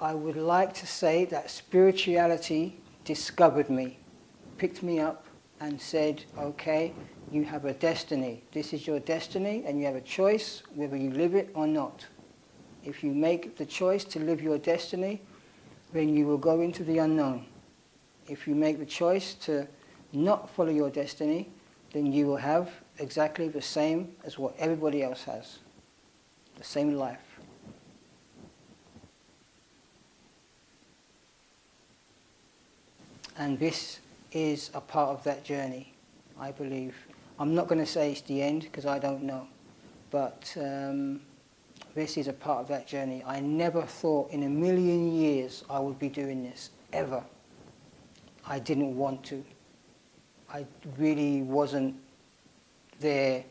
I would like to say that spirituality discovered me, picked me up and said, okay, you have a destiny. This is your destiny and you have a choice whether you live it or not. If you make the choice to live your destiny, then you will go into the unknown. If you make the choice to not follow your destiny, then you will have exactly the same as what everybody else has. The same life. And this is a part of that journey, I believe. I'm not going to say it's the end, because I don't know. But this is a part of that journey. I never thought in a million years I would be doing this, ever. I didn't want to. I really wasn't there.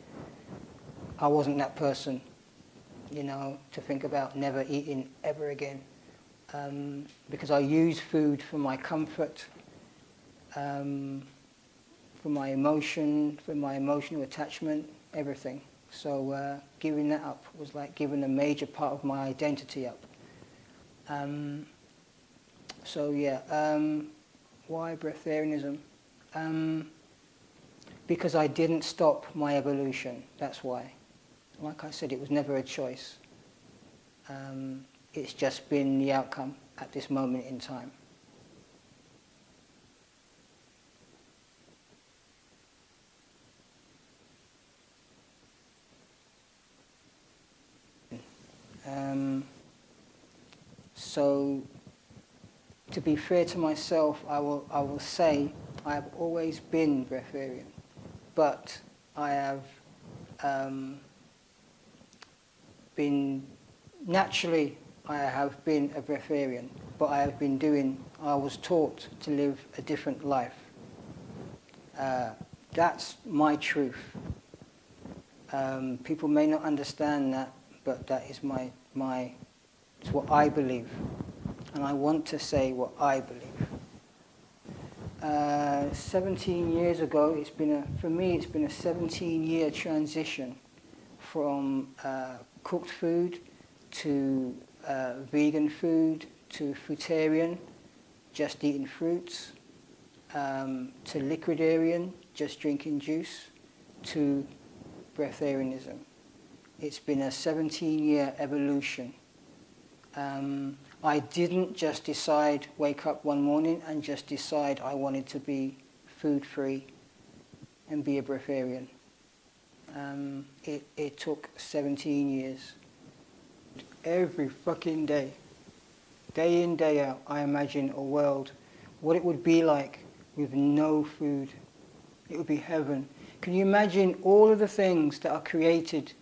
I wasn't that person, you know, to think about never eating ever again. Because I use food for my comfort, for my emotion, for my emotional attachment, everything. So giving that up was like giving a major part of my identity up. So yeah, why breatharianism? Because I didn't stop my evolution, that's why. Like I said, it was never a choice. It's just been the outcome at this moment in time. So, to be fair to myself, I will say I have always been breatharian, but I have naturally I have been a breatharian, but I was taught to live a different life. That's my truth. People may not understand that, but that is it's what I believe. And I want to say what I believe. 17 years ago, for me, it's been a 17-year transition from cooked food to vegan food to fruitarian, just eating fruits, to liquidarian, just drinking juice, to breatharianism. It's been a 17-year evolution. I didn't just wake up one morning and just decide I wanted to be food-free and be a breatharian. It took 17 years. Every fucking day in, day out, I imagine a world, what it would be like with no food. It would be heaven. Can you imagine all of the things that are created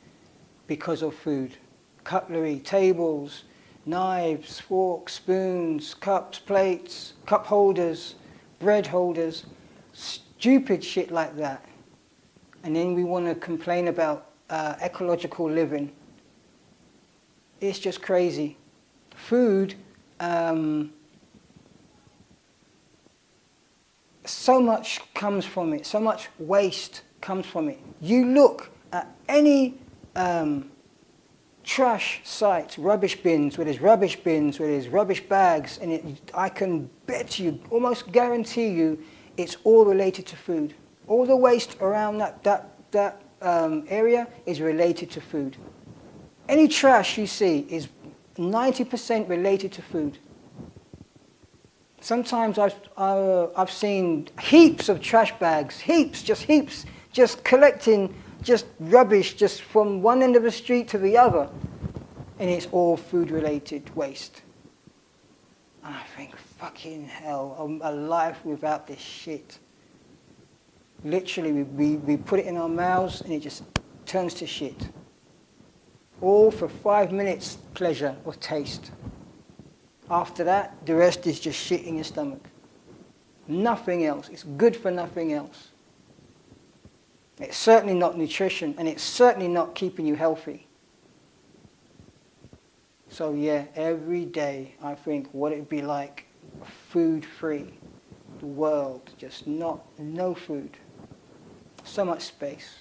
because of food? Cutlery, tables, knives, forks, spoons, cups, plates, cup holders, bread holders, stupid shit like that. And then we want to complain about ecological living. It's just crazy. Food, so much comes from it, so much waste comes from it. You look at any trash sites, rubbish bins, where there's rubbish bags, and I can bet you, almost guarantee you, it's all related to food. All the waste around that area is related to food. Any trash you see is 90% related to food. Sometimes I've seen heaps of trash bags, heaps, just collecting just rubbish just from one end of the street to the other, and it's all food-related waste. And I think, fucking hell, a life without this shit. Literally, we put it in our mouths and it just turns to shit. All for 5 minutes pleasure or taste. After that, the rest is just shit in your stomach. Nothing else. It's good for nothing else. It's certainly not nutrition, and it's certainly not keeping you healthy. So yeah, every day I think what it'd be like food-free, the world, just no food, so much space.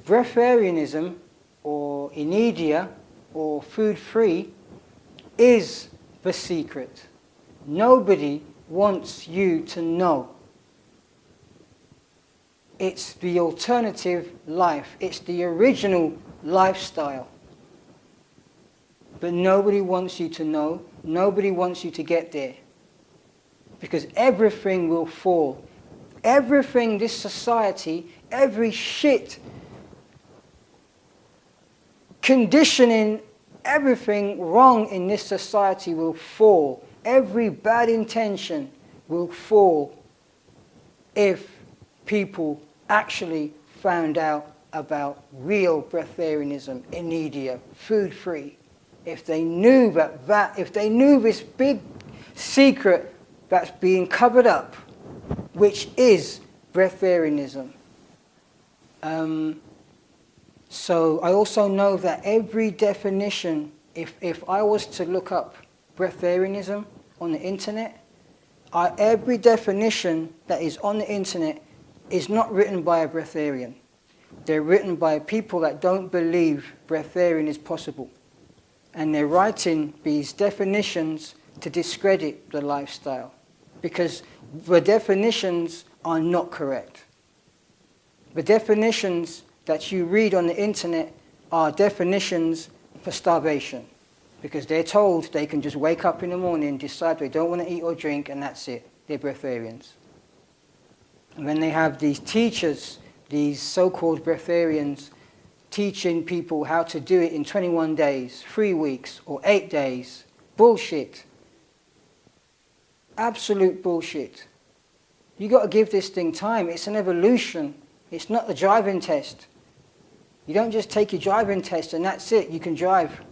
breatharianism or inedia or food-free is the secret. Nobody wants you to know. It's the alternative life. It's the original lifestyle. But nobody wants you to know. Nobody wants you to get there. Because everything will fall. Everything, this society, every shit, conditioning, everything wrong in this society will fall. Every bad intention will fall if people actually found out about real breatharianism, inedia, food-free. If they knew if they knew this big secret that's being covered up, which is breatharianism. So I also know that every definition, if I was to look up breatharianism on the internet, every definition that is on the internet is not written by a breatharian. They're written by people that don't believe breatharian is possible. And they're writing these definitions to discredit the lifestyle, because the definitions are not correct. The definitions that you read on the internet are definitions for starvation, because they're told they can just wake up in the morning, decide they don't want to eat or drink, and that's it. They're breatharians. And then they have these teachers, these so-called breatharians, teaching people how to do it in 21 days, 3 weeks, or 8 days. Bullshit. Absolute bullshit. You got to give this thing time. It's an evolution. It's not the driving test. You don't just take your driving test and that's it. You can drive.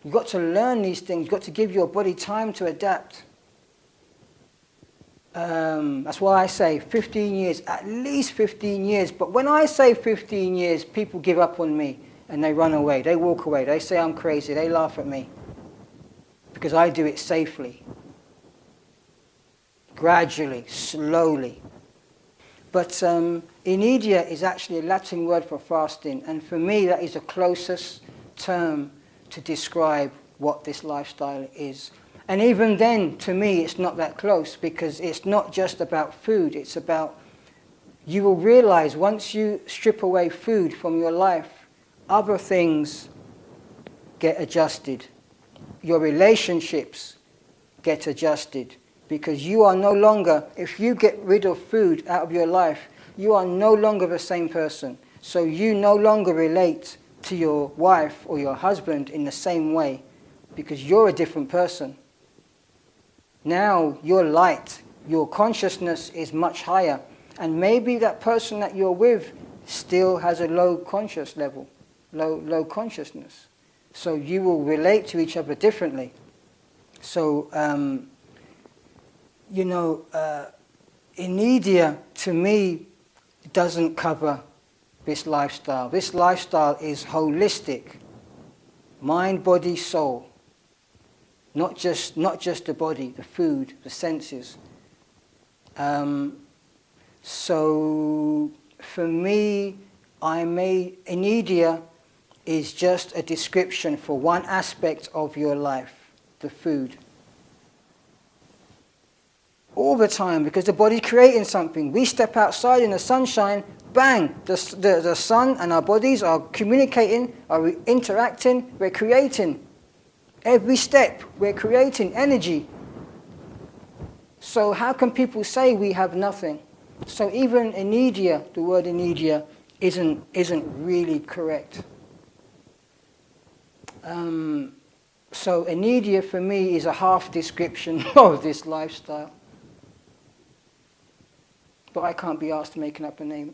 You've got to learn these things. You've got to give your body time to adapt. That's why I say 15 years, at least 15 years. But when I say 15 years, people give up on me and they run away. They walk away. They say I'm crazy. They laugh at me because I do it safely, gradually, slowly. But inedia is actually a Latin word for fasting. And for me, that is the closest term to describe what this lifestyle is. And even then, to me, it's not that close, because it's not just about food. It's about, you will realize once you strip away food from your life, other things get adjusted. Your relationships get adjusted, because you are no longer, if you get rid of food out of your life, you are no longer the same person. So you no longer relate to your wife or your husband in the same way, because you're a different person. Now your light, your consciousness is much higher, and maybe that person that you're with still has a low conscious level, low consciousness. So you will relate to each other differently. So, inedia to me doesn't cover this lifestyle. This lifestyle is holistic, mind, body, soul. Not just the body, the food, the senses. So for me, inedia is just a description for one aspect of your life, the food. All the time, because the body's creating something. We step outside in the sunshine, bang, the sun and our bodies are communicating, are interacting, we're creating. Every step, we're creating energy. So how can people say we have nothing? So even inedia, the word inedia, isn't really correct. So inedia for me is a half description of this lifestyle. But I can't be asked making up a name.